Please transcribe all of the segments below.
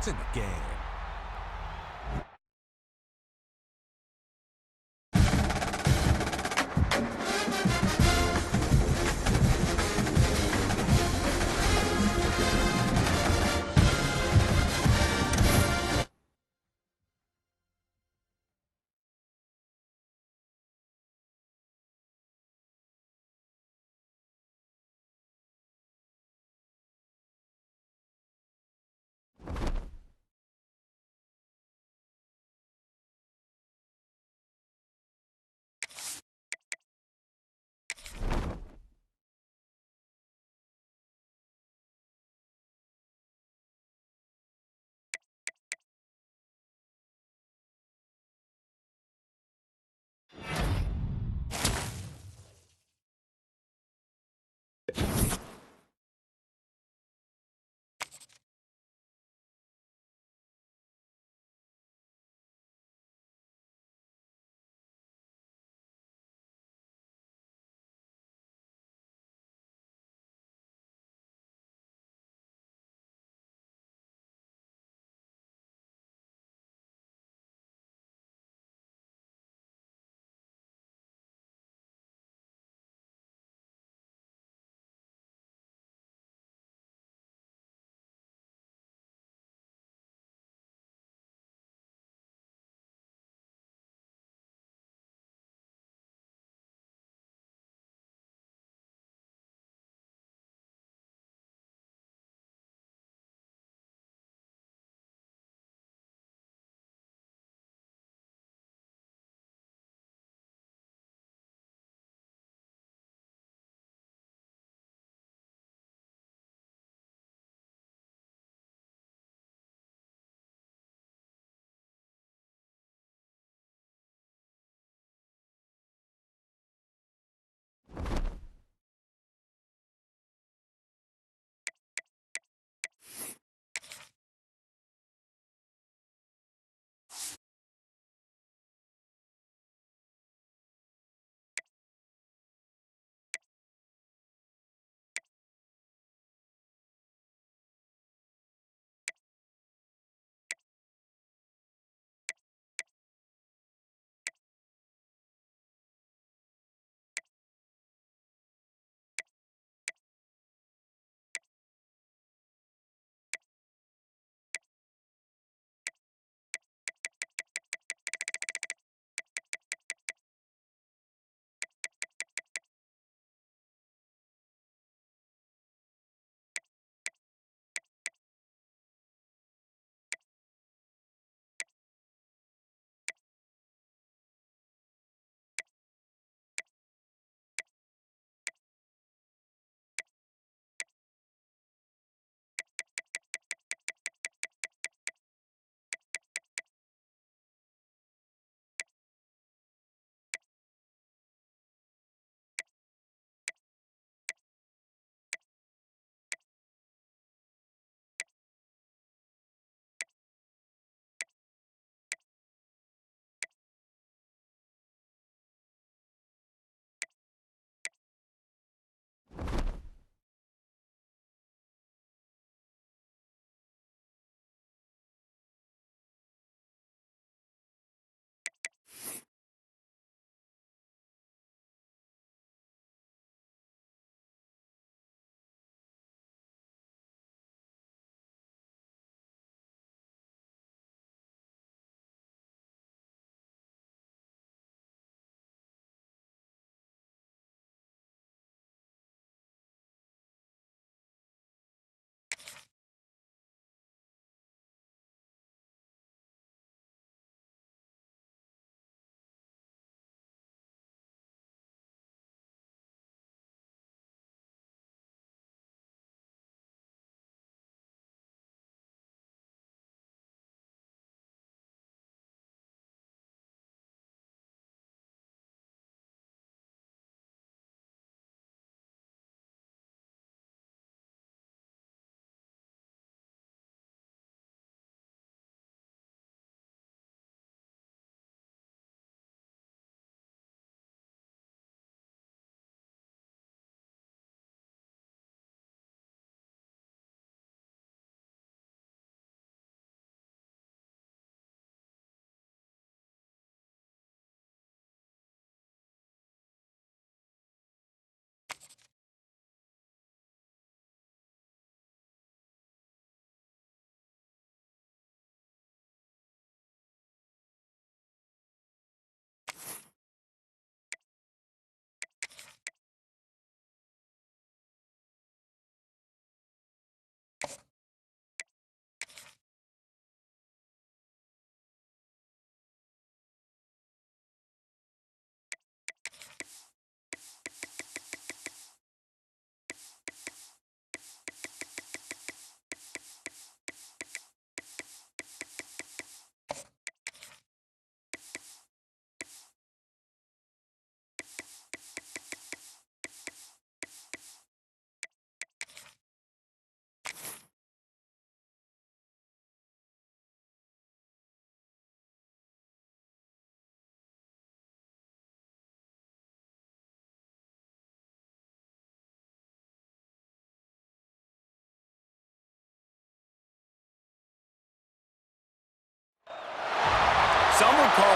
It's in the game.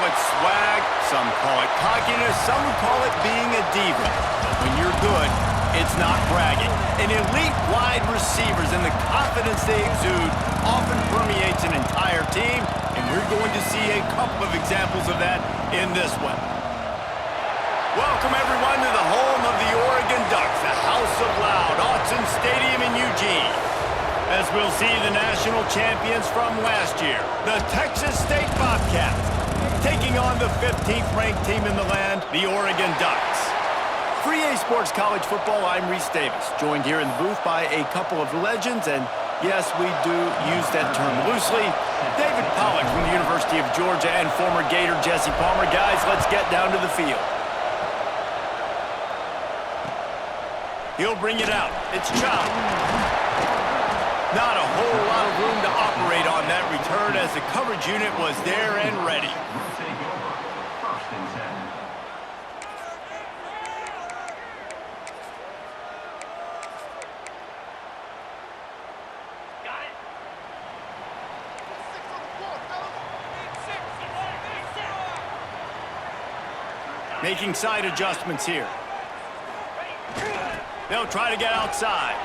call it swag, some call it cockiness, some would call it being a diva. But when you're good, it's not bragging. An elite wide receivers and the confidence they exude often permeates an entire team, and we're going to see a couple of examples of that in this one. Welcome, everyone, to the home of the Oregon Ducks, the House of Loud, Autzen Stadium in Eugene. As we'll see the national champions from last year, the Texas State Bobcats, taking on the 15th-ranked team in the land, the Oregon Ducks. For EA Sports College Football, I'm Reese Davis, joined here in the booth by a couple of legends, and yes, we do use that term loosely. David Pollack from the University of Georgia and former Gator Jesse Palmer. Guys, let's get down to the field. He'll bring it out. It's Chow. Not a whole lot of room to operate on that return as the coverage unit was there and ready. Making side adjustments here. They'll try to get outside.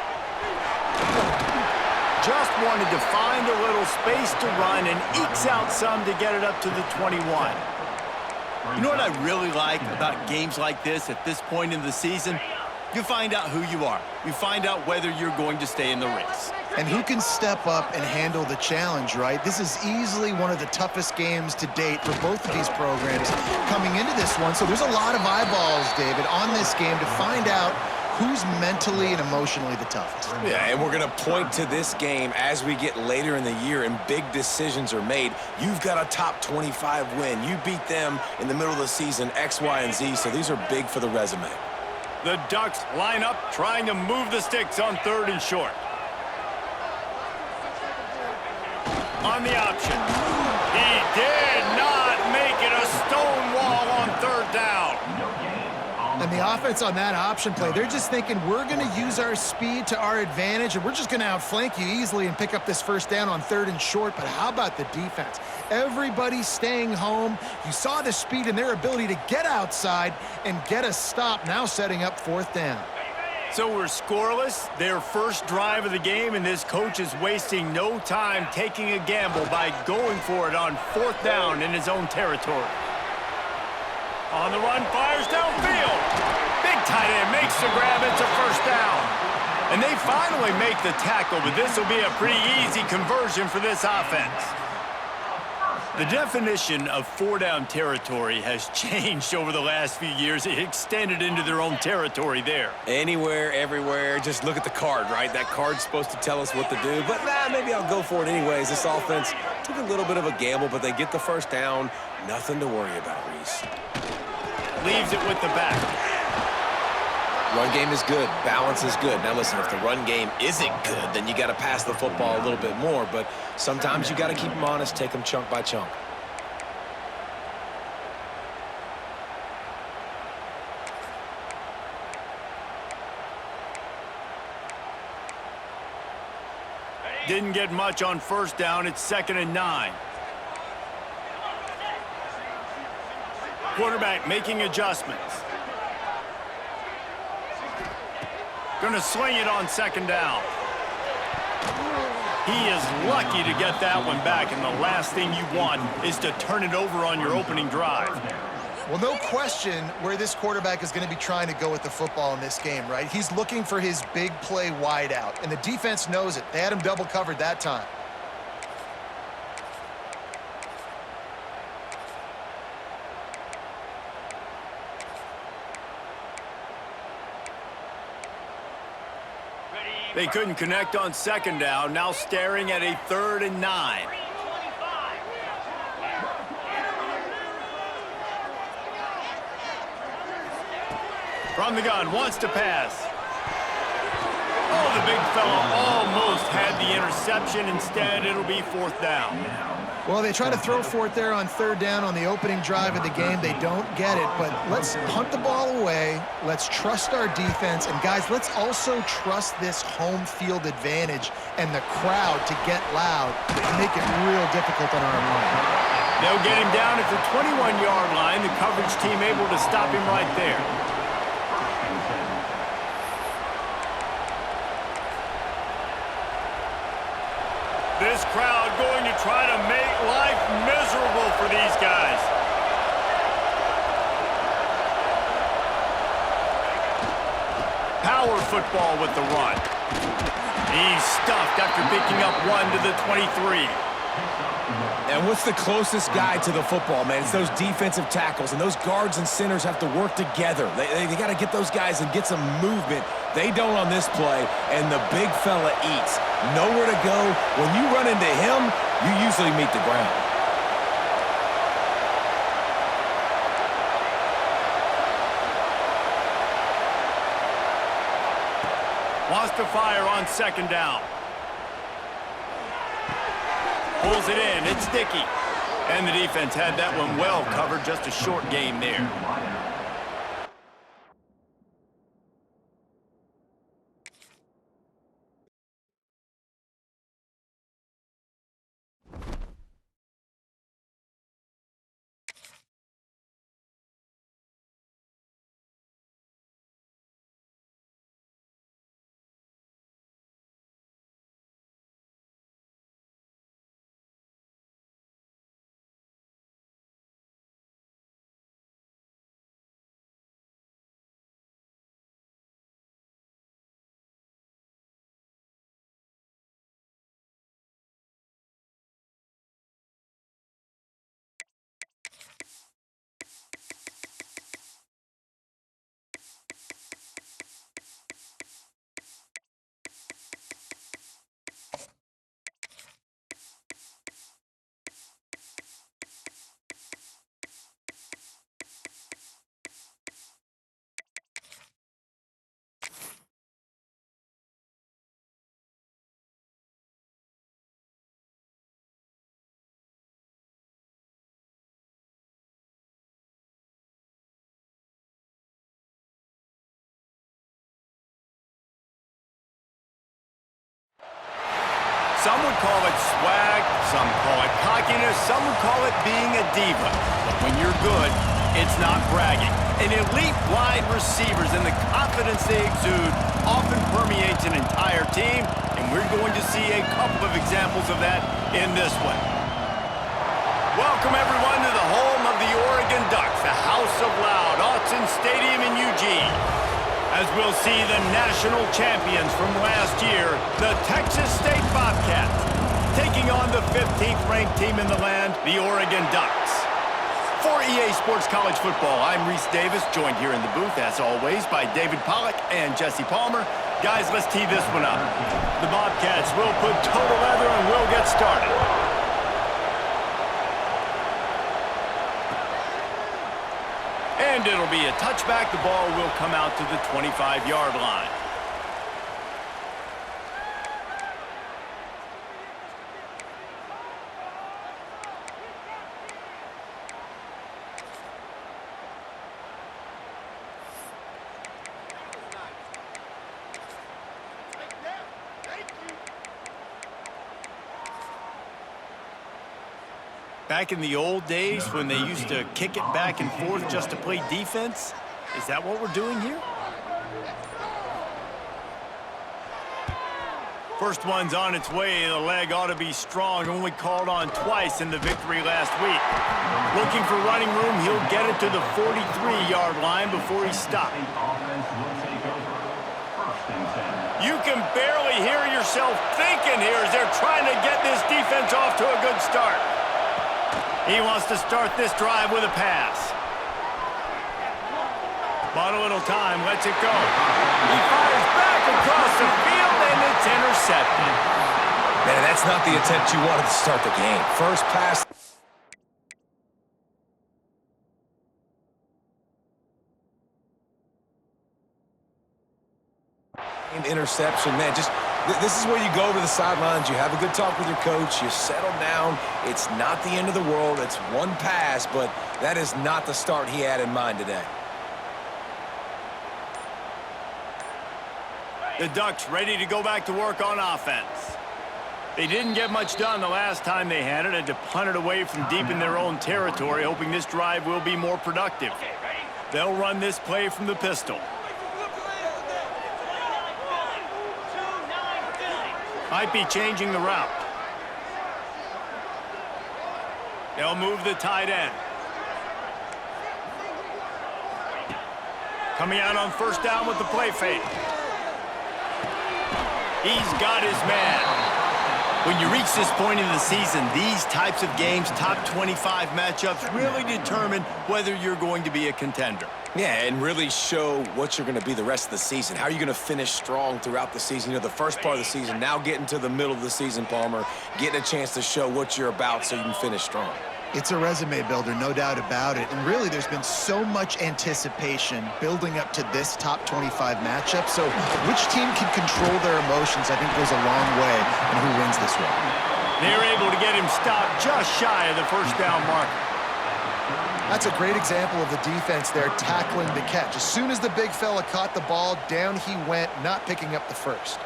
Just wanted to find a little space to run and ekes out some to get it up to the 21. You know what I really like about games like this at this point in the season? You find out who you are. You find out whether you're going to stay in the race. And who can step up and handle the challenge, right? This is easily one of the toughest games to date for both of these programs coming into this one. So there's a lot of eyeballs, David, on this game to find out who's mentally and emotionally the toughest. Yeah, and we're going to point to this game as we get later in the year and big decisions are made. You've got a top 25 win. You beat them in the middle of the season, X, Y, and Z, so these are big for the resume. The Ducks line up, trying to move the sticks on 3rd and short. On the option. He did not make it a stone wall on 3rd down. And the offense on that option play, they're just thinking we're going to use our speed to our advantage and we're just going to outflank you easily and pick up this 1st down on 3rd and short. But how about the defense? Everybody staying home. You saw the speed and their ability to get outside and get a stop, now setting up 4th down. So we're scoreless, their first drive of the game, and this coach is wasting no time taking a gamble by going for it on 4th down in his own territory. On the run, fires downfield. Big tight end makes the grab. It's a 1st down. And they finally make the tackle, but this will be a pretty easy conversion for this offense. The definition of 4-down territory has changed over the last few years. It extended into their own territory there. Anywhere, everywhere, just look at the card, right? That card's supposed to tell us what to do, but maybe I'll go for it anyways. This offense took a little bit of a gamble, but they get the 1st down. Nothing to worry about, Reese. Leaves it with the back. Run game is good. Balance is good. Now listen, if the run game isn't good, then you got to pass the football a little bit more. But sometimes you got to keep them honest, take them chunk by chunk. Didn't get much on 1st down. It's 2nd and 9. Quarterback making adjustments. Gonna sling it on 2nd down. He is lucky to get that one back, and the last thing you want is to turn it over on your opening drive. Well, no question where this quarterback is going to be trying to go with the football in this game, right? He's looking for his big play wide out, and the defense knows it. They had him double covered that time. They couldn't connect on 2nd down, now staring at a 3rd and 9. From the gun, wants to pass. Oh, the big fella almost had the interception. Instead, it'll be 4th down. Well, they try to throw for it there on 3rd down on the opening drive of the game. They don't get it, but let's punt the ball away. Let's trust our defense. And, guys, let's also trust this home field advantage and the crowd to get loud and make it real difficult on our opponent. They'll get him down at the 21-yard line. The coverage team able to stop him right there. This crowd going to try to make life miserable for these guys. Power football with the run. He's stuffed after picking up one to the 23. And what's the closest guy to the football, man? It's those defensive tackles, and those guards and centers have to work together. They got to get those guys and get some movement. They don't on this play, and the big fella eats. Nowhere to go. When you run into him, you usually meet the ground. Wants to fire on second down. Pulls it in. It's Dickey. And the defense had that one well covered. Just a short game there. Some would call it swag, some call it cockiness, some would call it being a diva. But when you're good, it's not bragging. An elite wide receivers and the confidence they exude often permeates an entire team, and we're going to see a couple of examples of that in this one. Welcome, everyone, to the home of the Oregon Ducks, the House of Loud, Autzen Stadium in Eugene. As we'll see the national champions from last year, the Texas State Bobcats, taking on the 15th-ranked team in the land, the Oregon Ducks. For EA Sports College Football, I'm Reese Davis, joined here in the booth, as always, by David Pollack and Jesse Palmer. Guys, let's tee this one up. The Bobcats will put total leather and we'll get started. And it'll be a touchback. The ball will come out to the 25-yard line. Back in the old days when they used to kick it back and forth just to play defense, is that what we're doing here? First one's on its way. The leg ought to be strong. Only called on twice in the victory last week. Looking for running room. He'll get it to the 43-yard line before he's stopped. You can barely hear yourself thinking here as they're trying to get this defense off to a good start. He wants to start this drive with a pass. Bought a little time, lets it go. He fires back across the field, and it's intercepted. Man, that's not the attempt you wanted to start the game. First pass. Interception, man, just this is where you go over the sidelines. You have a good talk with your coach. You settle down. It's not the end of the world. It's one pass, but that is not the start he had in mind today. The Ducks ready to go back to work on offense. They didn't get much done the last time they had it. Had to punt it away from deep in their own territory, hoping this drive will be more productive. They'll run this play from the pistol. Might be changing the route. They'll move the tight end. Coming out on first down with the play fake. He's got his man. When you reach this point in the season, these types of games, top 25 matchups, really determine whether you're going to be a contender. Yeah, and really show what you're going to be the rest of the season. How are you going to finish strong throughout the season? You know, the first part of the season, now getting to the middle of the season, Palmer, getting a chance to show what you're about so you can finish strong. It's a resume builder, no doubt about it. And really, there's been so much anticipation building up to this top 25 matchup. So which team can control their emotions, I think, goes a long way in who wins this one. They're able to get him stopped just shy of the first down marker. That's a great example of the defense there tackling the catch. As soon as the big fella caught the ball, down he went, not picking up the first.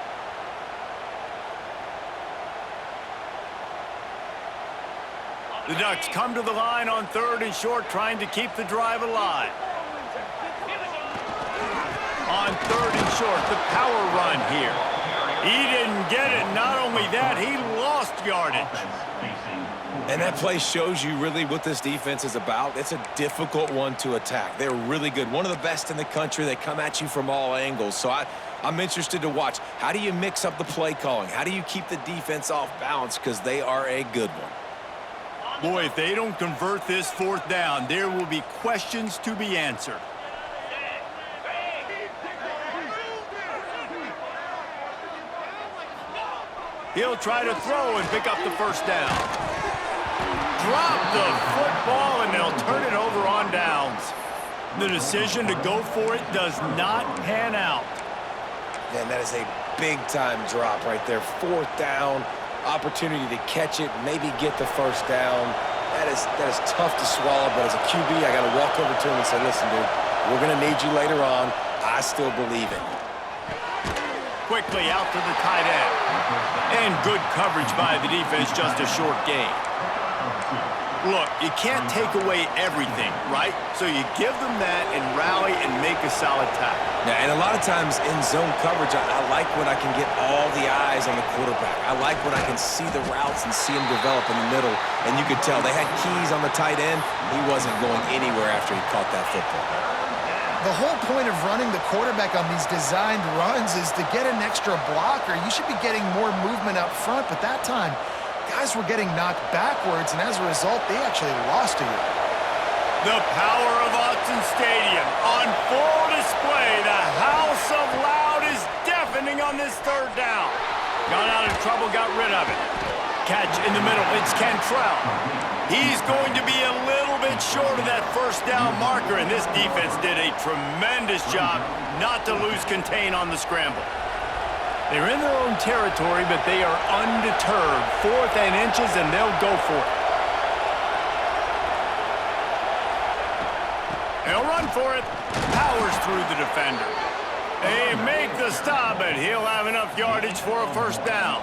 The Ducks come to the line on third and short, trying to keep the drive alive. On third and short, the power run here. He didn't get it. Not only that, he lost yardage. And that play shows you really what this defense is about. It's a difficult one to attack. They're really good. One of the best in the country. They come at you from all angles. So I'm interested to watch. How do you mix up the play calling? How do you keep the defense off balance? Because they are a good one. Boy, if they don't convert this fourth down, there will be questions to be answered. He'll try to throw and pick up the first down. Drop the football, and they'll turn it over on downs. The decision to go for it does not pan out. Man, that is a big-time drop right there. Fourth down. Opportunity to catch it, maybe get the first down. That is tough to swallow, but as a QB, I got to walk over to him and say, listen, dude, we're going to need you later on. I still believe it. Quickly out to the tight end. And good coverage by the defense, just a short gain. Look, you can't take away everything, right? So you give them that and rally and make a solid tackle. Yeah, and a lot of times in zone coverage, I like when I can get all the eyes on the quarterback. I like when I can see the routes and see him develop in the middle. And you could tell they had keys on the tight end. He wasn't going anywhere after he caught that football. The whole point of running the quarterback on these designed runs is to get an extra blocker. You should be getting more movement up front, but that time, guys were getting knocked backwards, and as a result, they actually lost to you. The power of Autzen Stadium on full display. The house of loud is deafening on this third down. Got out of trouble, got rid of it. Catch in the middle, it's Cantrell. He's going to be a little bit short of that first down marker, and this defense did a tremendous job not to lose contain on the scramble. They're in their own territory, but they are undeterred. 4th and inches, and they'll go for it. They'll run for it. Powers through the defender. They make the stop, but he'll have enough yardage for a first down.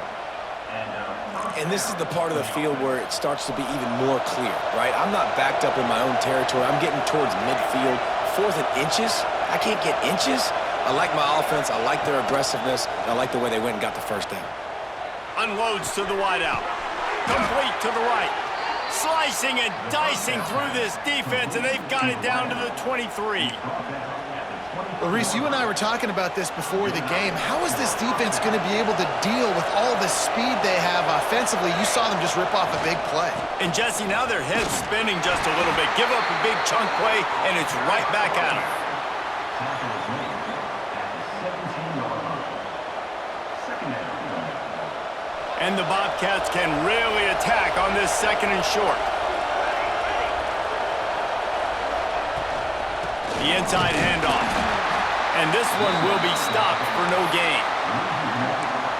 And this is the part of the field where it starts to be even more clear, right? I'm not backed up in my own territory. I'm getting towards midfield. 4th and inches? I can't get inches? I like my offense. I like their aggressiveness. And I like the way they went and got the first down. Unloads to the wideout. Complete to the right. Slicing and dicing through this defense, and they've got it down to the 23. Well, Reese, you and I were talking about this before the game. How is this defense going to be able to deal with all the speed they have offensively? You saw them just rip off a big play. And, Jesse, now their head's spinning just a little bit. Give up a big chunk play, and it's right back at them. And the Bobcats can really attack on this 2nd and short. The inside handoff. And this one will be stopped for no gain.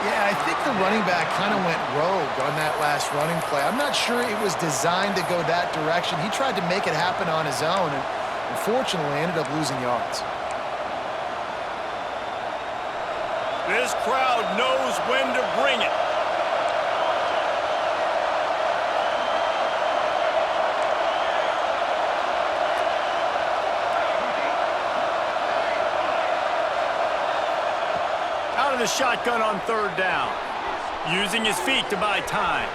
Yeah, I think the running back kind of went rogue on that last running play. I'm not sure it was designed to go that direction. He tried to make it happen on his own and unfortunately ended up losing yards. This crowd knows when to bring it. the shotgun on third down. Using his feet to buy time.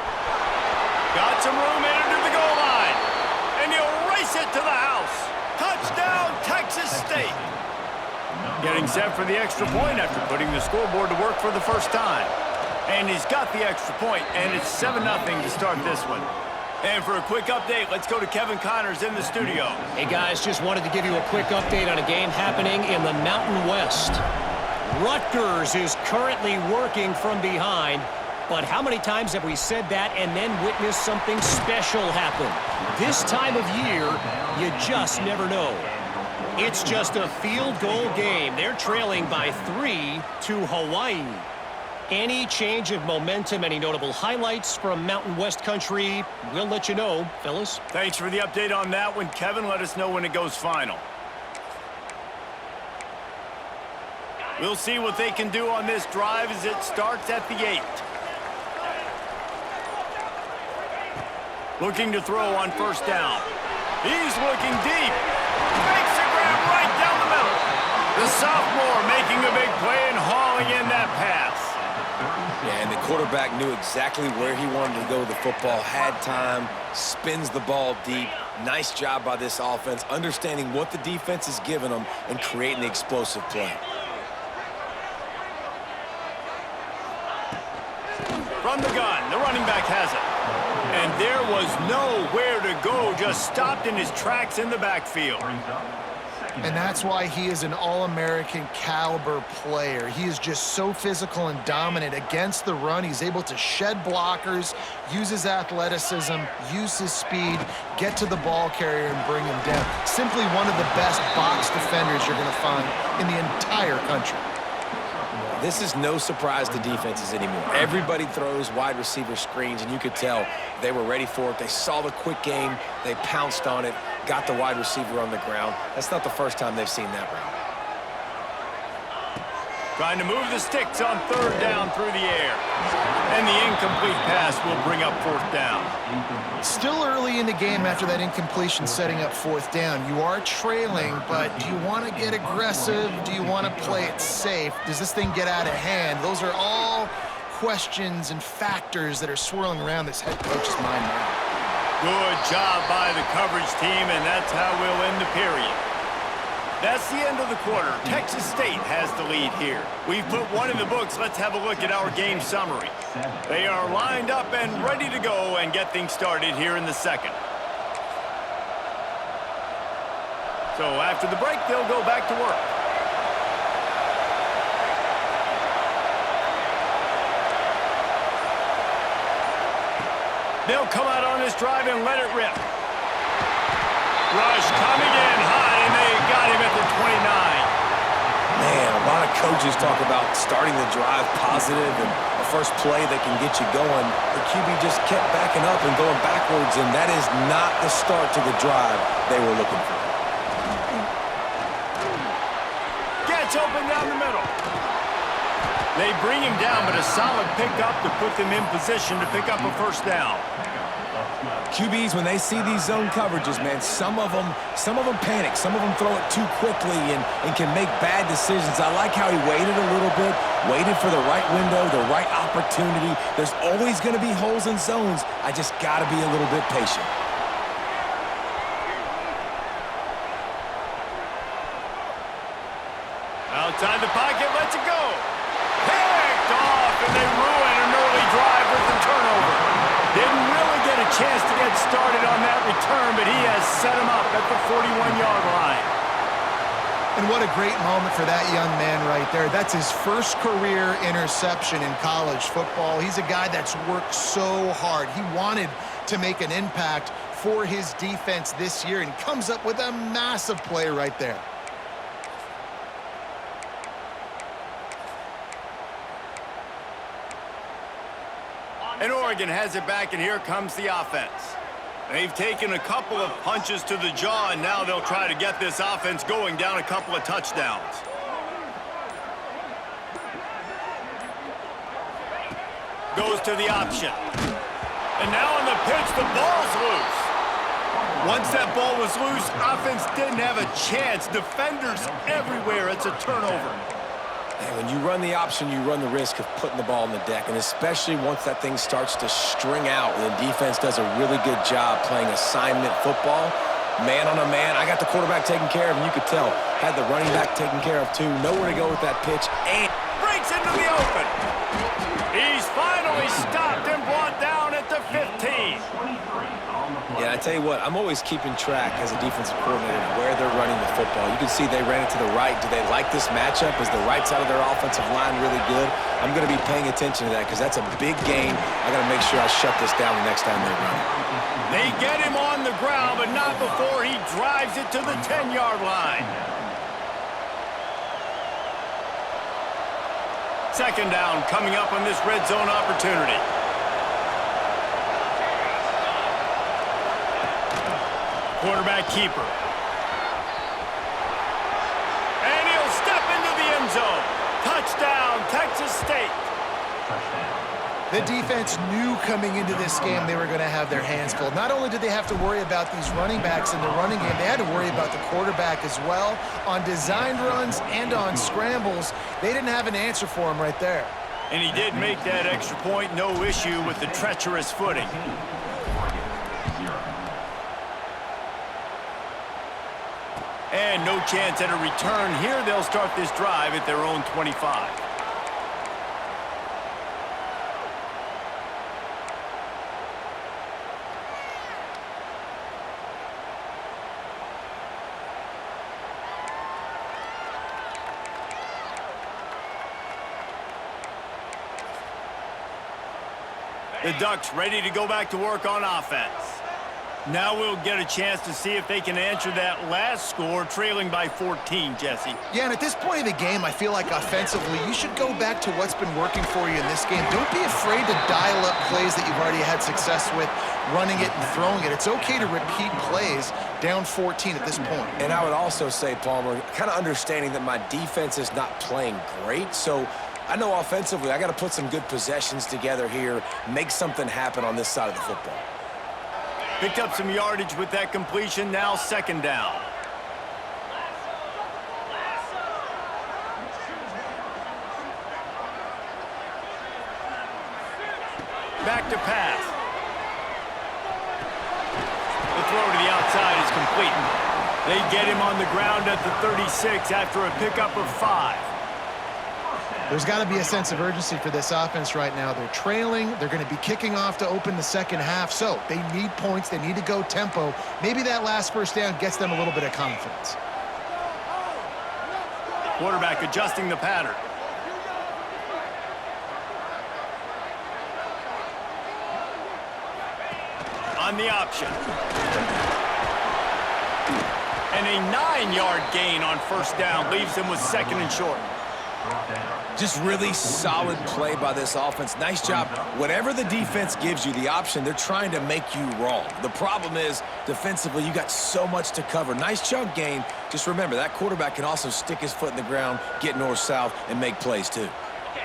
Got some room in to the goal line. And he'll race it to the house. Touchdown, Texas State. Getting set for the extra point after putting the scoreboard to work for the first time. And he's got the extra point, and it's 7-0 to start this one. And for a quick update, let's go to Kevin Connors in the studio. Hey, guys, just wanted to give you a quick update on a game happening in the Mountain West. Rutgers is currently working from behind, but how many times have we said that and then witnessed something special happen? This time of year, you just never know. It's just a field goal game. They're trailing by 3 to Hawaii. Any change of momentum, any notable highlights from Mountain West country, we'll let you know, fellas. Thanks for the update on that one, Kevin. Let us know when it goes final. We'll see what they can do on this drive as it starts at the 8. Looking to throw on first down. He's looking deep. Makes a grab right down the middle. The sophomore making a big play and hauling in that pass. Yeah, and the quarterback knew exactly where he wanted to go with the football, had time, spins the ball deep. Nice job by this offense, understanding what the defense is giving them and creating the explosive play. From the gun, the running back has it. And there was nowhere to go, just stopped in his tracks in the backfield. And that's why he is an All-American caliber player. He is just so physical and dominant against the run. He's able to shed blockers, use his athleticism, use his speed, get to the ball carrier and bring him down. Simply one of the best box defenders you're going to find in the entire country. This is no surprise to defenses anymore. Everybody throws wide receiver screens, and you could tell they were ready for it. They saw the quick game. They pounced on it, got the wide receiver on the ground. That's not the first time they've seen that route. Trying to move the sticks on third down through the air. And the incomplete pass will bring up fourth down. Still early in the game after that incompletion setting up fourth down. You are trailing, but do you want to get aggressive? Do you want to play it safe? Does this thing get out of hand? Those are all questions and factors that are swirling around this head coach's mind now. Good job by the coverage team, and that's how we'll end the period. That's the end of the quarter. Texas State has the lead here. We've put one in the books. Let's have a look at our game summary. They are lined up and ready to go and get things started here in the second. So after the break, they'll go back to work. They'll come out on this drive and let it rip. Rush coming in high, and they got him at the 29. Man, a lot of coaches talk about starting the drive positive and the first play that can get you going. The QB just kept backing up and going backwards, and that is not the start to the drive they were looking for. Gets open down the middle. They bring him down, but a solid pickup to put them in position to pick up a first down. QBs, when they see these zone coverages, man, some of them panic. Some of them throw it too quickly and can make bad decisions. I like how he waited a little bit, waited for the right window, the right opportunity. There's always going to be holes in zones. I just got to be a little bit patient. Outside the pocket, lets it go. Picked off, and they ruin an early drive with the turnover. Didn't really get a chance to get started on that return, but he has set him up at the 41-yard line. And what a great moment for that young man right there. That's his first career interception in college football. He's a guy that's worked so hard. He wanted to make an impact for his defense this year, and he comes up with a massive play right there. And Oregon has it back, and here comes the offense. They've taken a couple of punches to the jaw, and now they'll try to get this offense going down a couple of touchdowns. Goes to the option. And now on the pitch, the ball's loose. Once that ball was loose, offense didn't have a chance. Defenders everywhere. It's a turnover. And when you run the option, you run the risk of putting the ball on the deck, and especially once that thing starts to string out and the defense does a really good job playing assignment football, man on a man. I got the quarterback taken care of, and you could tell. Had the running back taken care of, too. Nowhere to go with that pitch. And breaks into the open. He's finally stopped and brought down at the 15. yeah, I tell you what, I'm always keeping track as a defensive coordinator of where they're running the football. You can see they ran it to the right. Do they like this matchup? Is the right side of their offensive line really good? I'm going to be paying attention to that because that's a big game. I got to make sure I shut this down the next time they run it. They get him on the ground, but not before he drives it to the 10-yard line. Second down coming up on this red zone opportunity. Quarterback keeper. And he'll step into the end zone. Touchdown, Texas State. The defense knew coming into this game they were going to have their hands full. Not only did they have to worry about these running backs in the running game, they had to worry about the quarterback as well. On designed runs and on scrambles, they didn't have an answer for him right there. And he did make that extra point, no issue with the treacherous footing. And no chance at a return here. They'll start this drive at their own 25. The Ducks ready to go back to work on offense. Now we'll get a chance to see if they can answer that last score, trailing by 14, Jesse. Yeah, and at this point in the game, I feel like offensively, you should go back to what's been working for you in this game. Don't be afraid to dial up plays that you've already had success with, running it and throwing it. It's okay to repeat plays down 14 at this point. And I would also say, Palmer, kind of understanding that my defense is not playing great, so I know offensively I got to put some good possessions together here, make something happen on this side of the football. Picked up some yardage with that completion, now second down. Back to pass. The throw to the outside is complete. They get him on the ground at the 36 after a pickup of 5. There's got to be a sense of urgency for this offense right now. They're trailing. They're going to be kicking off to open the second half. So they need points. They need to go tempo. Maybe that last first down gets them a little bit of confidence. Quarterback adjusting the pattern. On the option. And a 9-yard gain on first down leaves them with second and short. Just really solid play by this offense. Nice job. Whatever the defense gives you the option, they're trying to make you wrong. The problem is, defensively, you got so much to cover. Nice chunk gain. Just remember, that quarterback can also stick his foot in the ground, get north-south, and make plays too.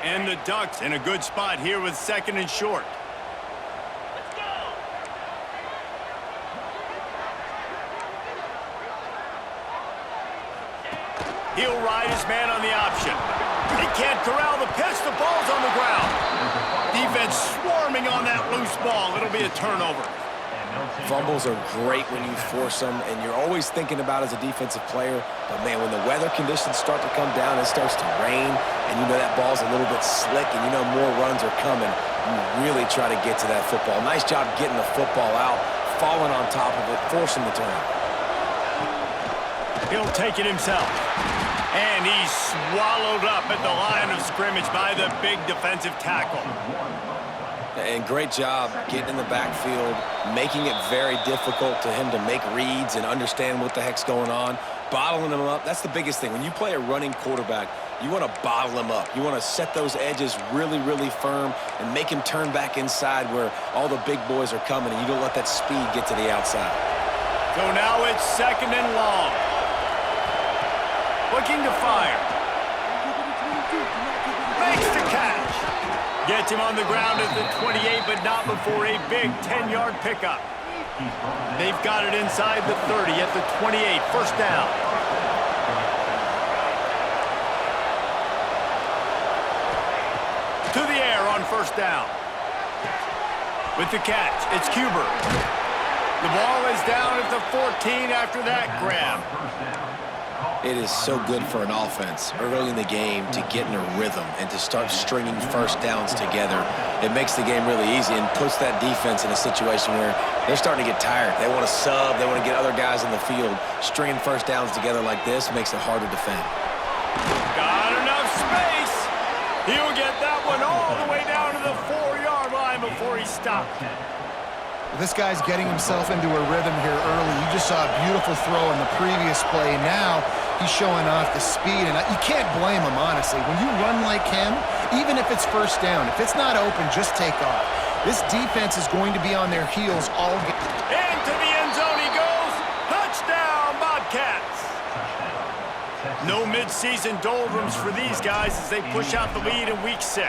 And the Ducks in a good spot here with second and short. He'll ride his man on the option. He can't corral the pitch. The ball's on the ground. Defense swarming on that loose ball. It'll be a turnover. Fumbles are great when you force them, and you're always thinking about as a defensive player. But, man, when the weather conditions start to come down, it starts to rain, and you know that ball's a little bit slick, and you know more runs are coming. You really try to get to that football. Nice job getting the football out, falling on top of it, forcing the turnover. He'll take it himself. And he's swallowed up at the line of scrimmage by the big defensive tackle. And great job getting in the backfield, making it very difficult to him to make reads and understand what the heck's going on, bottling him up. That's the biggest thing. When you play a running quarterback, you want to bottle him up. You want to set those edges really, really firm and make him turn back inside where all the big boys are coming, and you don't let that speed get to the outside. So now it's second and long. Looking to fire. Makes the catch. Gets him on the ground at the 28, but not before a big 10-yard pickup. They've got it inside the 30 at the 28, first down. to the air on first down. With the catch, it's Cuber. The ball is down at the 14 after that grab. It is so good for an offense early in the game to get in a rhythm and to start stringing first downs together. It makes the game really easy and puts that defense in a situation where they're starting to get tired. They want to sub. They want to get other guys in the field. Stringing first downs together like this makes it hard to defend. Got enough space. He'll get that one all the way down to the 4-yard line before he stopped. This guy's getting himself into a rhythm here early. You just saw a beautiful throw in the previous play. Now he's showing off the speed, and you can't blame him, honestly. When you run like him, even if it's first down, if it's not open, just take off. This defense is going to be on their heels all game. Into the end zone he goes. Touchdown, Bobcats. No midseason doldrums for these guys as they push out the lead in Week 6.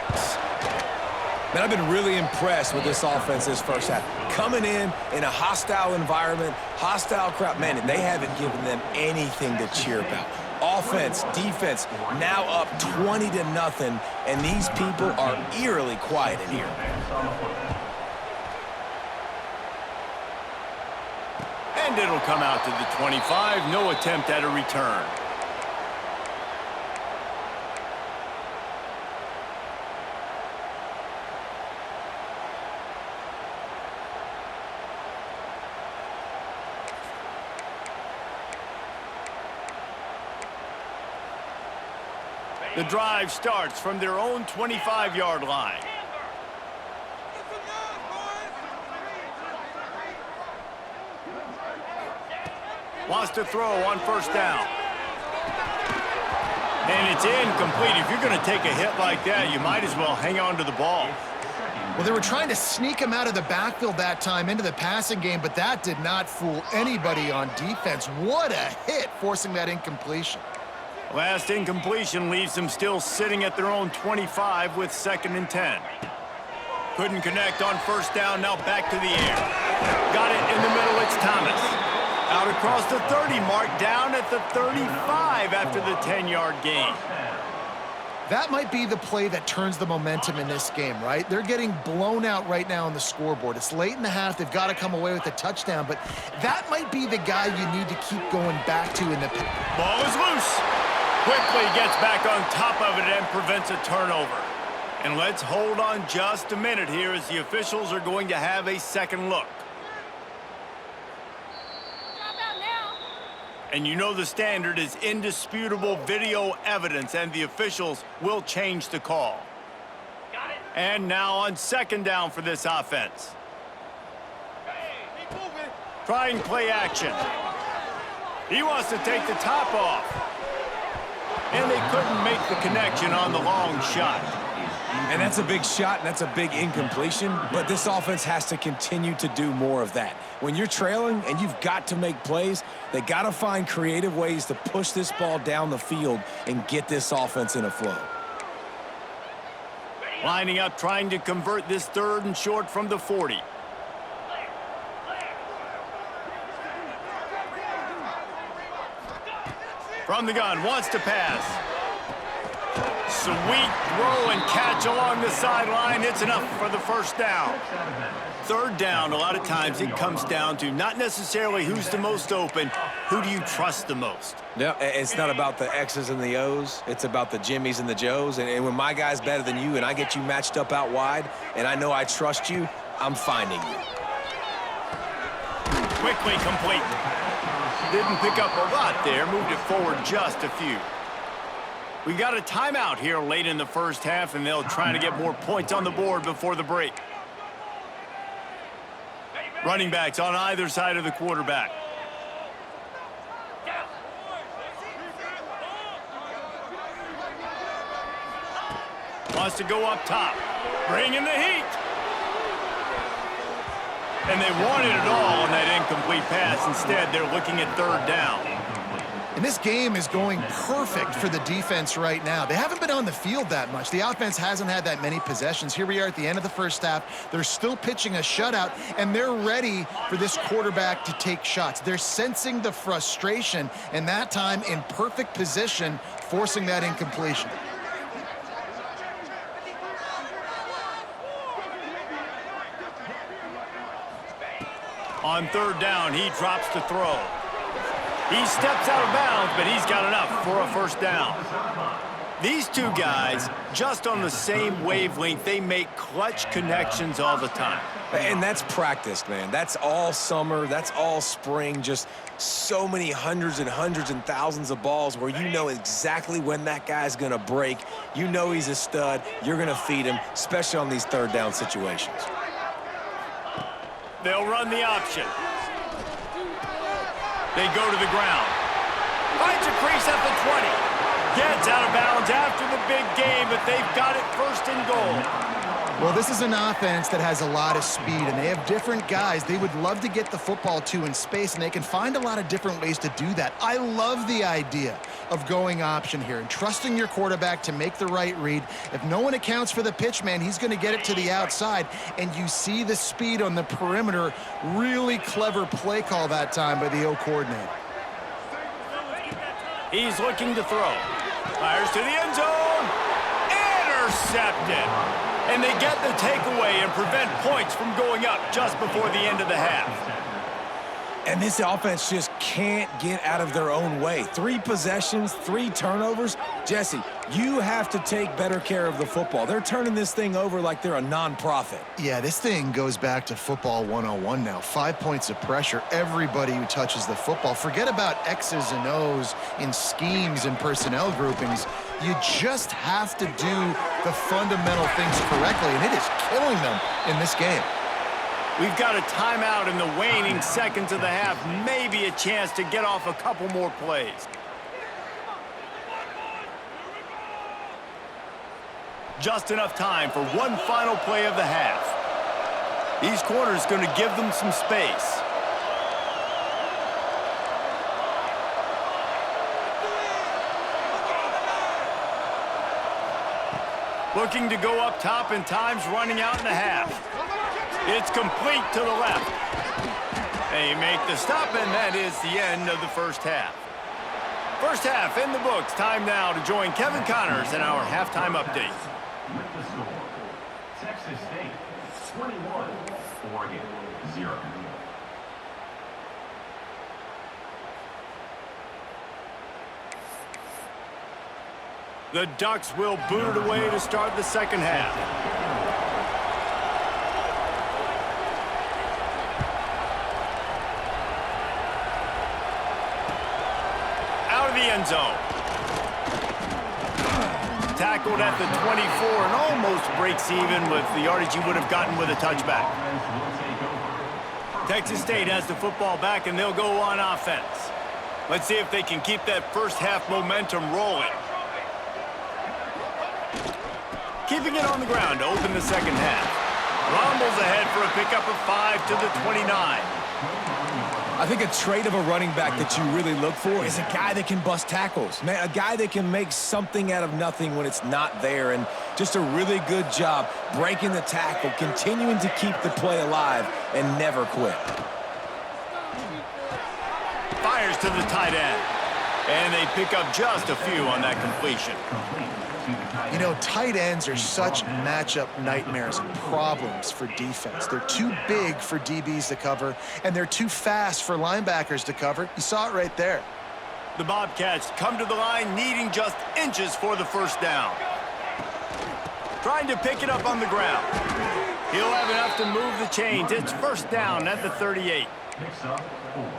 Man, I've been really impressed with this offense this first half. Coming in a hostile environment, hostile crowd, man, and they haven't given them anything to cheer about. Offense, defense, now up 20-0, and these people are eerily quiet in here. And it'll come out to the 25. No attempt at a return. The drive starts from their own 25-yard line. Wants to throw on first down. And it's incomplete. If you're going to take a hit like that, you might as well hang on to the ball. Well, they were trying to sneak him out of the backfield that time into the passing game, but that did not fool anybody on defense. What a hit, forcing that incompletion. Last incompletion leaves them still sitting at their own 25 with 2nd and 10. Couldn't connect on first down, now back to the air. Got it in the middle, it's Thomas. Out across the 30 mark, down at the 35 after the 10-yard gain. That might be the play that turns the momentum in this game, right? They're getting blown out right now on the scoreboard. It's late in the half. They've got to come away with a touchdown, but that might be the guy you need to keep going back to in the... Ball is loose. Quickly gets back on top of it and prevents a turnover. And let's hold on just a minute here as the officials are going to have a second look. And you know the standard is indisputable video evidence, and the officials will change the call. And now on 2nd down for this offense. Trying play action. He wants to take the top off. And they couldn't make the connection on the long shot. And that's a big shot, and that's a big incompletion, but this offense has to continue to do more of that. When you're trailing and you've got to make plays, they got to find creative ways to push this ball down the field and get this offense in a flow. Lining up, trying to convert this 3rd and short from the 40. From the gun, wants to pass. Sweet throw and catch along the sideline. It's enough for the first down. 3rd down, a lot of times it comes down to not necessarily who's the most open, who do you trust the most? Yeah, it's not about the X's and the O's. It's about the Jimmys and the Joes. And when my guy's better than you and I get you matched up out wide and I know I trust you, I'm finding you. Quickly complete. Didn't pick up a lot there, moved it forward just a few. We got a timeout here late in the first half, and they'll try to get more points on the board before the break. Running backs on either side of the quarterback. Wants to go up top. Bringing the heat. And they wanted it all on that incomplete pass. Instead, they're looking at 3rd down. And this game is going perfect for the defense right now. They haven't been on the field that much. The offense hasn't had that many possessions. Here we are at the end of the first half. They're still pitching a shutout, and they're ready for this quarterback to take shots. They're sensing the frustration, and that time in perfect position, forcing that incompletion. On third down, he drops to throw. He steps out of bounds, but he's got enough for a first down. These two guys, just on the same wavelength, they make clutch connections all the time. And that's practiced, man. That's all summer. That's all spring. Just so many hundreds and thousands of balls where you know exactly when that guy's going to break. You know he's a stud. You're going to feed him, especially on these third down situations. They'll run the option. They go to the ground. Finds a crease at the 20. Gets out of bounds after the big game, but they've got it first and goal. Well, this is an offense that has a lot of speed, and they have different guys they would love to get the football to in space, and they can find a lot of different ways to do that. I love the idea of going option here and trusting your quarterback to make the right read. If no one accounts for the pitch, man, he's going to get it to the outside, and you see the speed on the perimeter. Really clever play call that time by the O coordinator. He's looking to throw. Fires to the end zone. Intercepted. And they get the takeaway and prevent points from going up just before the end of the half. And this offense just can't get out of their own way. 3 possessions, 3 turnovers. Jesse, you have to take better care of the football. They're turning this thing over like they're a non-profit. Yeah, this thing goes back to football 101 now. 5 points of pressure. Everybody who touches the football. Forget about X's and O's in schemes and personnel groupings. You just have to do the fundamental things correctly, and it is killing them in this game. We've got a timeout in the waning seconds of the half. Maybe a chance to get off a couple more plays. Just enough time for one final play of the half. These corners going to give them some space. Looking to go up top, and time's running out in the half. It's complete to the left. They make the stop, and that is the end of the first half. First half in the books. Time now to join Kevin Connors in our halftime update. With the score, Texas State 21, Oregon 0. The Ducks will boot it away to start the second half. Out of the end zone. Tackled at the 24 and almost breaks even with the yardage you would have gotten with a touchback. Texas State has the football back, and they'll go on offense. Let's see if they can keep that first half momentum rolling. Keeping it on the ground to open the second half. Rumbles ahead for a pickup of 5 to the 29. I think a trait of a running back that you really look for is a guy that can bust tackles. Man, a guy that can make something out of nothing when it's not there. And just a really good job breaking the tackle, continuing to keep the play alive, and never quit. Fires to the tight end. And they pick up just a few on that completion. You know, tight ends are such matchup nightmares and problems for defense. They're too big for DBs to cover, and they're too fast for linebackers to cover. You saw it right there. The Bobcats come to the line needing just inches for the first down. Trying to pick it up on the ground. He'll have enough to move the chains. It's first down at the 38.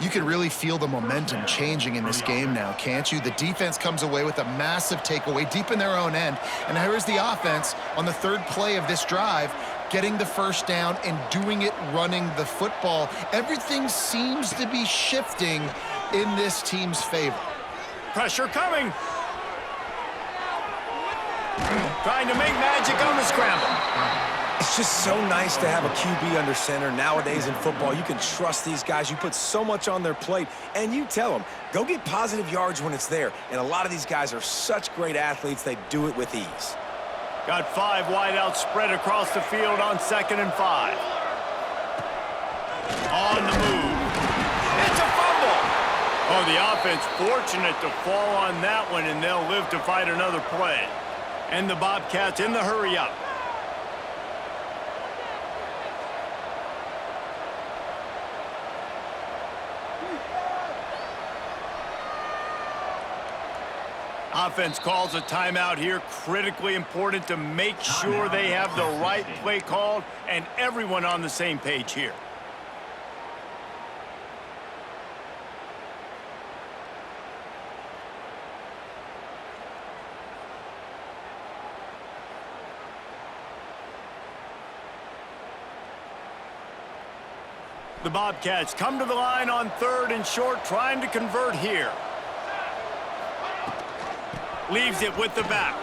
You can really feel the momentum changing in this game now, can't you? The defense comes away with a massive takeaway deep in their own end. And here's the offense on the third play of this drive, getting the first down and doing it running the football. Everything seems to be shifting in this team's favor. Pressure coming. Trying to make magic on the scramble. It's just so nice to have a QB under center. Nowadays in football, you can trust these guys. You put so much on their plate, and you tell them, go get positive yards when it's there. And a lot of these guys are such great athletes, they do it with ease. Got 5 wideouts spread across the field on 2nd and 5. On the move. It's a fumble. Oh, the offense fortunate to fall on that one, and they'll live to fight another play. And the Bobcats in the hurry-up. Offense calls a timeout here. Critically important to make sure they have the right play called and everyone on the same page here. The Bobcats come to the line on 3rd and short, trying to convert here. Leaves it with the back.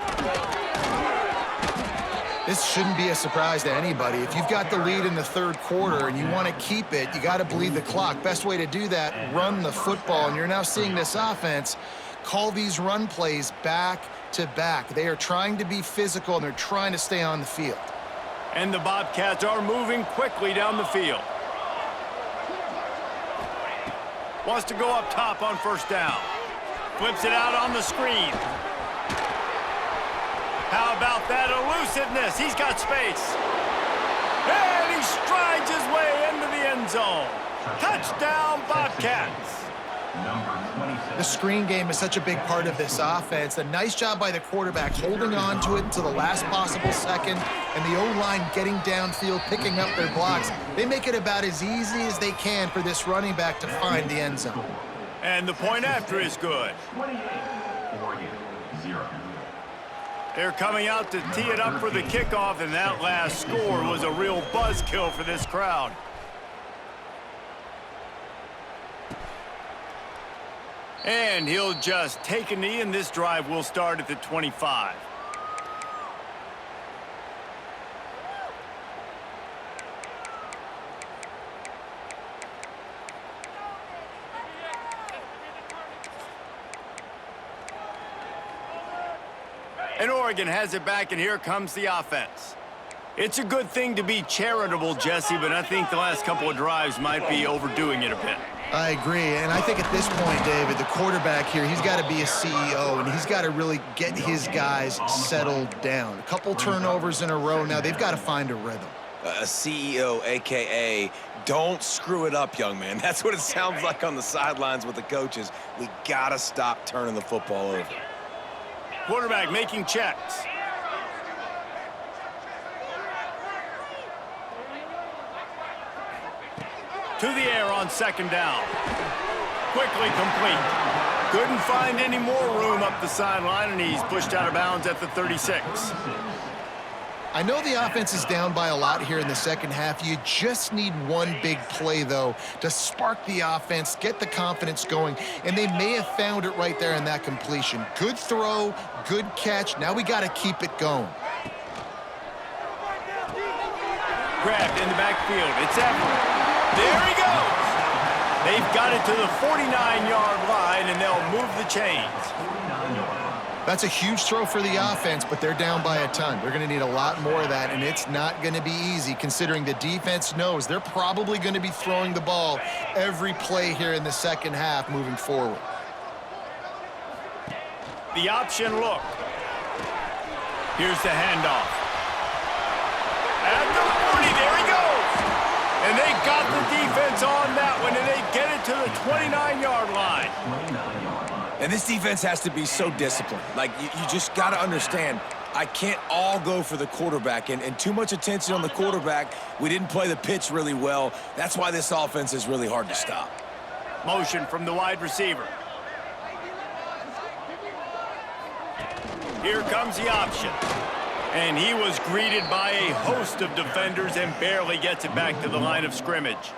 This shouldn't be a surprise to anybody. If you've got the lead in the 3rd quarter and you want to keep it, you got to bleed the clock. Best way to do that, run the football. And you're now seeing this offense call these run plays back to back. They are trying to be physical, and they're trying to stay on the field. And the Bobcats are moving quickly down the field. Wants to go up top on 1st down. Flips it out on the screen. How about that elusiveness? He's got space. And he strides his way into the end zone. Touchdown, Bobcats. The screen game is such a big part of this offense. A nice job by the quarterback holding on to it until the last possible second, and the O-line getting downfield, picking up their blocks. They make it about as easy as they can for this running back to find the end zone. And the point after is good. 28, Oregon, 0. They're coming out to tee it up for the kickoff, and that last score was a real buzzkill for this crowd. And he'll just take a knee, and this drive will start at the 25. And Oregon has it back, and here comes the offense. It's a good thing to be charitable, Jesse, but I think the last couple of drives might be overdoing it a bit. I agree, and I think at this point, David, the quarterback here, he's got to be a CEO, and he's got to really get his guys settled down. A couple turnovers in a row now. They've got to find a rhythm. A CEO, a.k.a. don't screw it up, young man. That's what it sounds like on the sidelines with the coaches. We got to stop turning the football over. Quarterback making checks. To the air on 2nd down. Quickly complete. Couldn't find any more room up the sideline, and he's pushed out of bounds at the 36. I know the offense is down by a lot here in the second half. You just need one big play, though, to spark the offense, get the confidence going, and they may have found it right there in that completion. Good throw, good catch. Now we got to keep it going. Grabbed in the backfield. It's Everett. There he goes. They've got it to the 49-yard line, and they'll move the chains. That's a huge throw for the offense, but they're down by a ton. They're going to need a lot more of that, and it's not going to be easy considering the defense knows they're probably going to be throwing the ball every play here in the second half moving forward. The option look. Here's the handoff. At the 40, there he goes. And they got the defense on that one, and they get it to the 29-yard line. And this defense has to be so disciplined. Like, you just got to understand, I can't all go for the quarterback, and too much attention on the quarterback. We didn't play the pitch really well. That's why this offense is really hard to stop. Motion from the wide receiver. Here comes the option. And he was greeted by a host of defenders and barely gets it back to the line of scrimmage.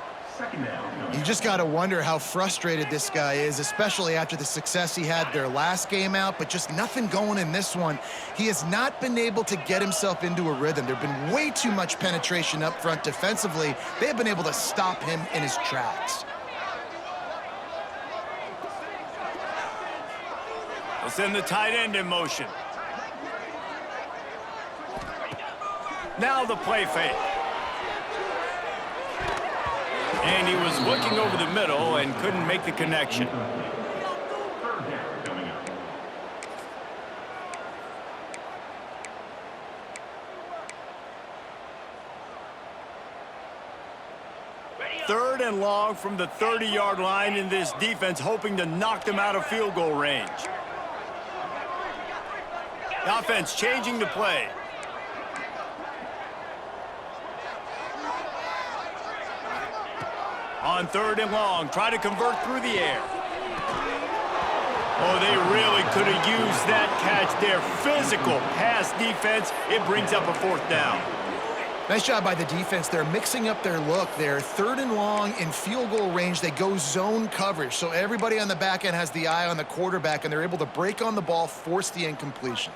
You just got to wonder how frustrated this guy is, especially after the success he had their last game out, but just nothing going in this one. He has not been able to get himself into a rhythm. There's been way too much penetration up front defensively. They have been able to stop him in his tracks. They'll send the tight end in motion. Now the play fake. And he was looking over the middle and couldn't make the connection. Third and long from the 30-yard line, in this defense hoping to knock them out of field goal range. Offense changing the play. On 3rd and long, try to convert through the air. Oh, they really could have used that catch there. Physical pass defense. It brings up a 4th down. Nice job by the defense. They're mixing up their look. They're 3rd and long in field goal range. They go zone coverage. So everybody on the back end has the eye on the quarterback, and they're able to break on the ball, force the incompletion.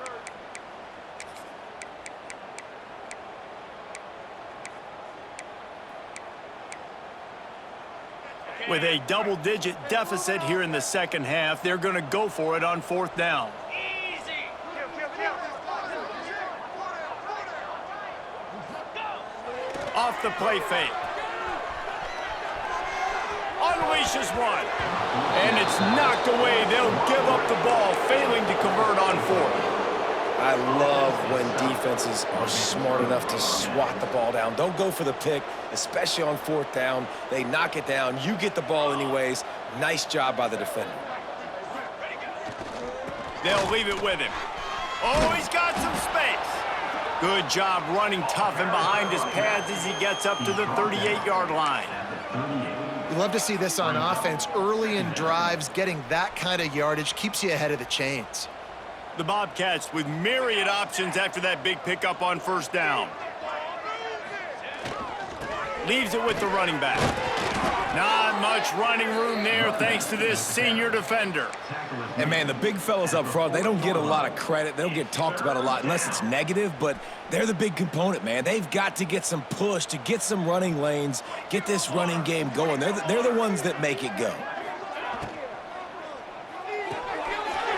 With a double-digit deficit here in the second half, they're going to go for it on 4th down. Off the play fake. Unleashes one. And it's knocked away. They'll give up the ball, failing to convert on 4th. I love when defenses are smart enough to swat the ball down. Don't go for the pick, especially on 4th down. They knock it down. You get the ball anyways. Nice job by the defender. They'll leave it with him. Oh, he's got some space. Good job running tough and behind his pads as he gets up to the 38-yard line. You love to see this on offense. Early in drives, getting that kind of yardage keeps you ahead of the chains. The Bobcats with myriad options after that big pickup on 1st down. Leaves it with the running back. Not much running room there thanks to this senior defender. And, man, the big fellas up front, they don't get a lot of credit. They don't get talked about a lot unless it's negative, but they're the big component, man. They've got to get some push to get some running lanes, get this running game going. They're the ones that make it go.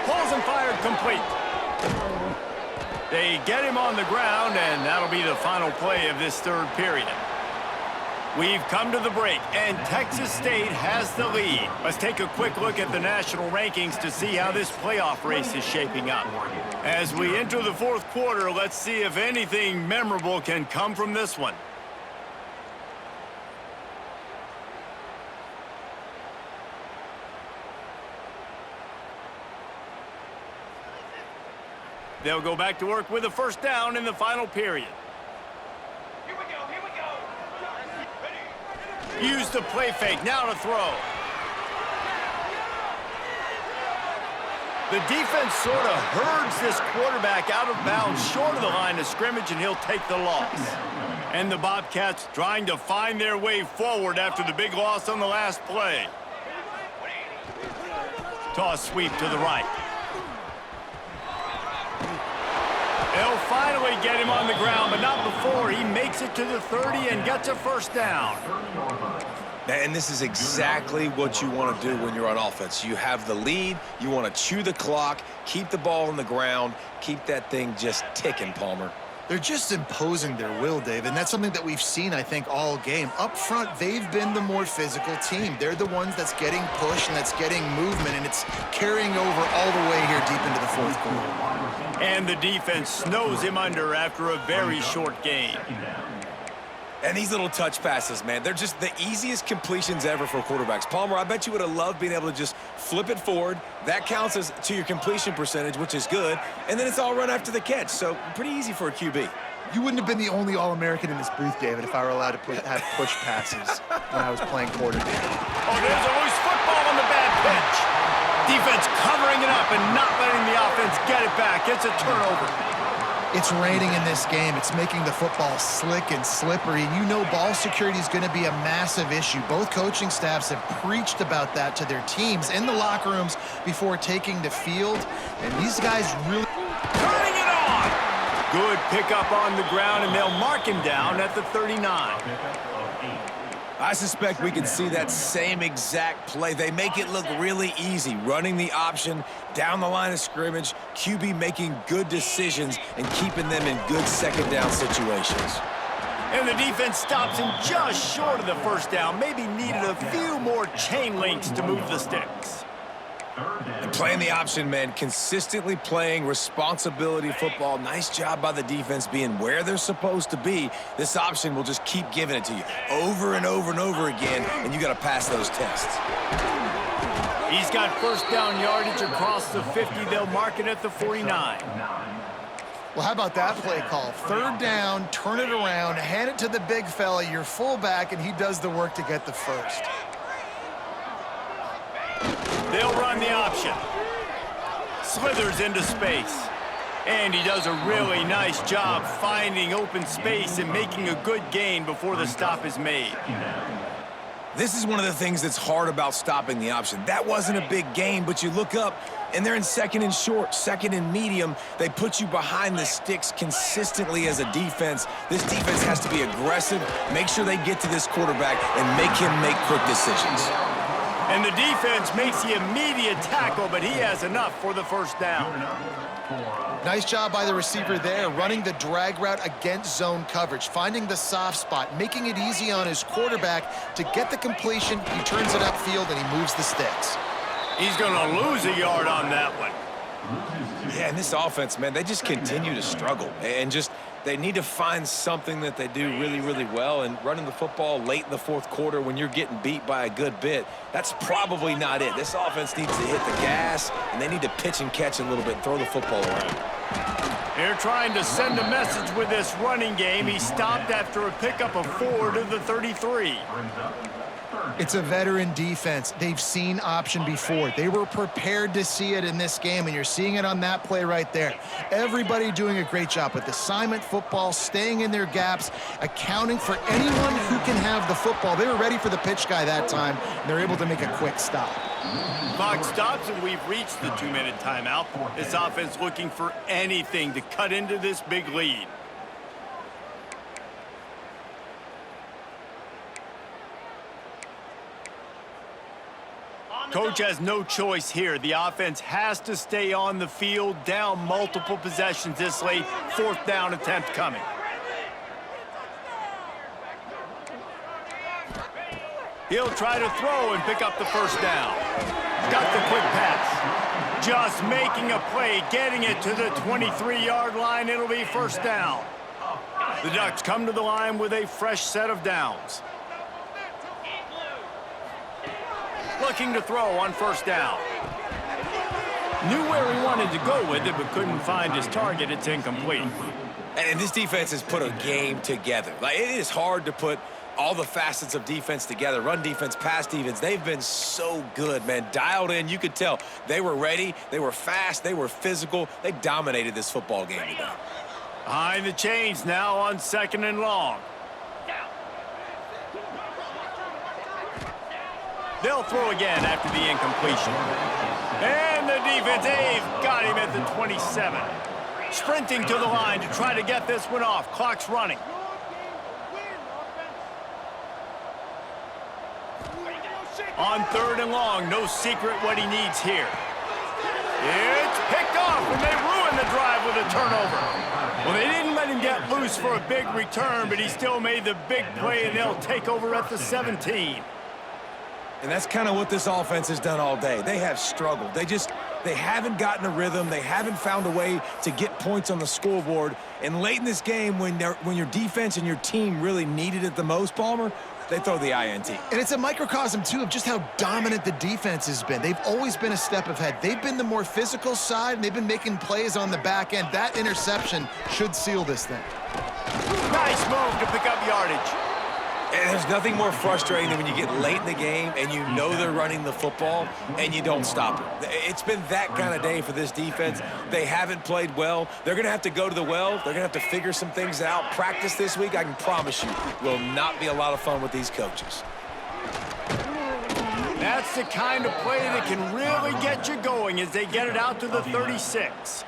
Pulls and fired complete. They get him on the ground, and that'll be the final play of this 3rd period. We've come to the break, and Texas State has the lead. Let's take a quick look at the national rankings to see how this playoff race is shaping up. As we enter the 4th quarter, let's see if anything memorable can come from this one. They'll go back to work with a 1st down in the final period. Use the play fake, now to throw. The defense sort of herds this quarterback out of bounds short of the line of scrimmage, and he'll take the loss. And the Bobcats trying to find their way forward after the big loss on the last play. Toss sweep to the right. They'll finally get him on the ground, but not before he makes it to the 30 and gets a 1st down. And this is exactly what you want to do when you're on offense. You have the lead, you want to chew the clock, keep the ball on the ground, keep that thing just ticking, Palmer. They're just imposing their will, Dave, and that's something that we've seen, I think, all game. Up front, they've been the more physical team. They're the ones that's getting pushed and that's getting movement, and it's carrying over all the way here deep into the 4th quarter. And the defense snows him under after a very short game. And these little touch passes, man, they're just the easiest completions ever for quarterbacks. Palmer, I bet you would have loved being able to just flip it forward. That counts as to your completion percentage, which is good. And then it's all run after the catch, so pretty easy for a QB. You wouldn't have been the only All-American in this booth, David, if I were allowed to have push passes when I was playing quarterback. Oh, there's a loose football on the bad pitch. Defense covering it up and not letting the offense get it back. It's a turnover. It's raining in this game. It's making the football slick and slippery. And you know ball security is going to be a massive issue. Both coaching staffs have preached about that to their teams in the locker rooms before taking the field. And these guys really... Turning it on! Good pickup on the ground, and they'll mark him down at the 39. I suspect we can see that same exact play. They make it look really easy, running the option down the line of scrimmage, QB making good decisions and keeping them in good second down situations. And the defense stops him just short of the 1st down. Maybe needed a few more chain links to move the sticks. And playing the option, man, consistently playing responsibility football. Nice job by the defense being where they're supposed to be. This option will just keep giving it to you over and over and over again, and you got to pass those tests. He's got 1st down yardage across the 50. They'll mark it at the 49. Well, how about that play call? Third down, turn it around, hand it to the big fella, your fullback, and he does the work to get the first. They'll run the option. Slithers into space. And he does a really nice job finding open space and making a good gain before the stop is made. This is one of the things that's hard about stopping the option. That wasn't a big gain, but you look up, and they're in second and short, second and medium. They put you behind the sticks consistently as a defense. This defense has to be aggressive, make sure they get to this quarterback, and make him make quick decisions. And the defense makes the immediate tackle, but he has enough for the first down. Nice job by the receiver there, running the drag route against zone coverage, finding the soft spot, making it easy on his quarterback to get the completion. He turns it upfield, and he moves the sticks. He's going to lose a yard on that one. Yeah, and this offense, man, they just continue to struggle. And just, they need to find something that they do really, really well. And running the football late in the fourth quarter when you're getting beat by a good bit, that's probably not it. This offense needs to hit the gas, and they need to pitch and catch a little bit and throw the football around. They're trying to send a message with this running game. He stopped after a pickup of 4 to the 33. It's a veteran defense. They've seen option before. They were prepared to see it in this game, and you're seeing it on that play right there. Everybody doing a great job with assignment football, staying in their gaps, accounting for anyone who can have the football. They were ready for the pitch guy that time, and they're able to make a quick stop. Clock stops, and we've reached the 2-minute timeout. This offense looking for anything to cut into this big lead. Coach has no choice here. The offense has to stay on the field, down multiple possessions this late. Fourth down attempt coming. He'll try to throw and pick up the first down. Got the quick pass. Just making a play, getting it to the 23-yard line. It'll be first down. The Ducks come to the line with a fresh set of downs. Looking to throw on first down. Knew where he wanted to go with it, but couldn't find his target. It's incomplete. And this defense has put a game together. Like, it is hard to put all the facets of defense together. Run defense, pass defense. They've been so good, man. Dialed in. You could tell they were ready. They were fast. They were physical. They dominated this football game today. Behind the chains now on second and long. They'll throw again after the incompletion. And the defense, they've got him at the 27. Sprinting to the line to try to get this one off. Clock's running. On third and long, no secret what he needs here. It's picked off, and they ruin the drive with a turnover. Well, they didn't let him get loose for a big return, but he still made the big play, and they'll take over at the 17. And that's kind of what this offense has done all day. They have struggled. They haven't gotten a rhythm. They haven't found a way to get points on the scoreboard. And late in this game, when your defense and your team really needed it the most, Palmer, they throw the INT. And it's a microcosm, too, of just how dominant the defense has been. They've always been a step ahead. They've been the more physical side, and they've been making plays on the back end. That interception should seal this thing. Nice move to pick up yardage. And there's nothing more frustrating than when you get late in the game and you know they're running the football and you don't stop it. It's been that kind of day for this defense. They haven't played well. They're going to have to go to the well. They're going to have to figure some things out. Practice this week, I can promise you, will not be a lot of fun with these coaches. That's the kind of play that can really get you going as they get it out to the 36.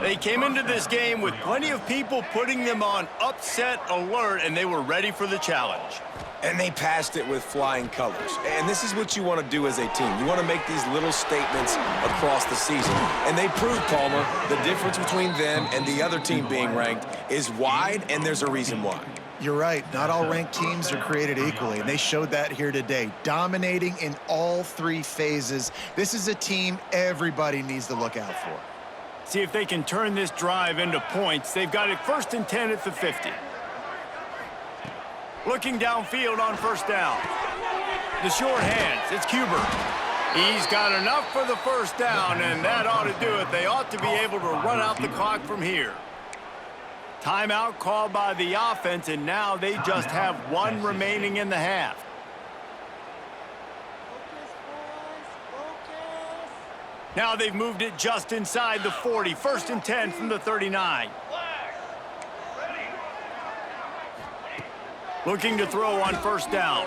They came into this game with plenty of people putting them on upset alert, and they were ready for the challenge. And they passed it with flying colors. And this is what you want to do as a team. You want to make these little statements across the season. And they proved, Palmer, the difference between them and the other team being ranked is wide, and there's a reason why. You're right. Not all ranked teams are created equally, and they showed that here today, dominating in all three phases. This is a team everybody needs to look out for. See if they can turn this drive into points. They've got it 1st and 10 at the 50. Looking downfield on first down. The short hands, it's Cuber. He's got enough for the first down, and that ought to do it. They ought to be able to run out the clock from here. Timeout called by the offense, and now they just have one remaining in the half. Now they've moved it just inside the 40. 1st and 10 from the 39. Looking to throw on 1st down.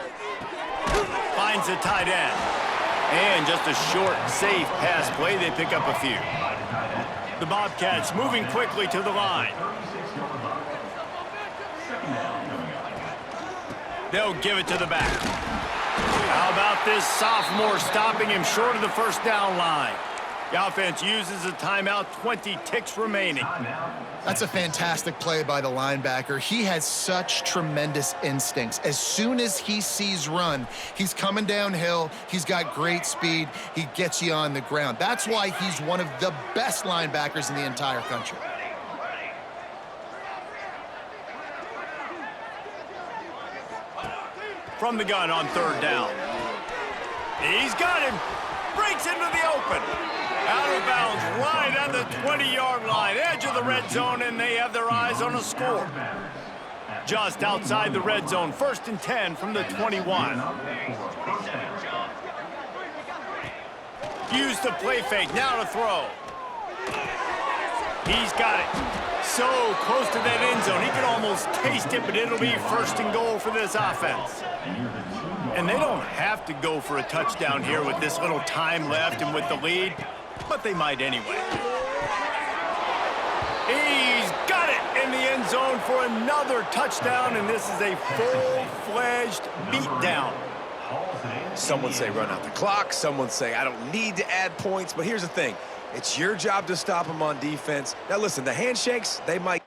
Finds the tight end. And just a short, safe pass play. They pick up a few. The Bobcats moving quickly to the line. They'll give it to the back. How about this sophomore stopping him short of the 1st down line? The offense uses a timeout, 20 ticks remaining. That's a fantastic play by the linebacker. He has such tremendous instincts. As soon as he sees run, he's coming downhill. He's got great speed. He gets you on the ground. That's why he's one of the best linebackers in the entire country. From the gun on 3rd down. He's got him. Breaks into the open. Out of bounds, right at the 20-yard line. Edge of the red zone, and they have their eyes on a score. Just outside the red zone. 1st and 10 from the 21. Used the play fake. Now to throw. He's got it. So close to that end zone. He can almost taste it, but it'll be 1st and goal for this offense. And they don't have to go for a touchdown here with this little time left and with the lead, but they might anyway. He's got it in the end zone for another touchdown, and this is a full-fledged beatdown. Some would say run out the clock. Some would say I don't need to add points. But here's the thing. It's your job to stop them on defense. Now, listen, the handshakes, they might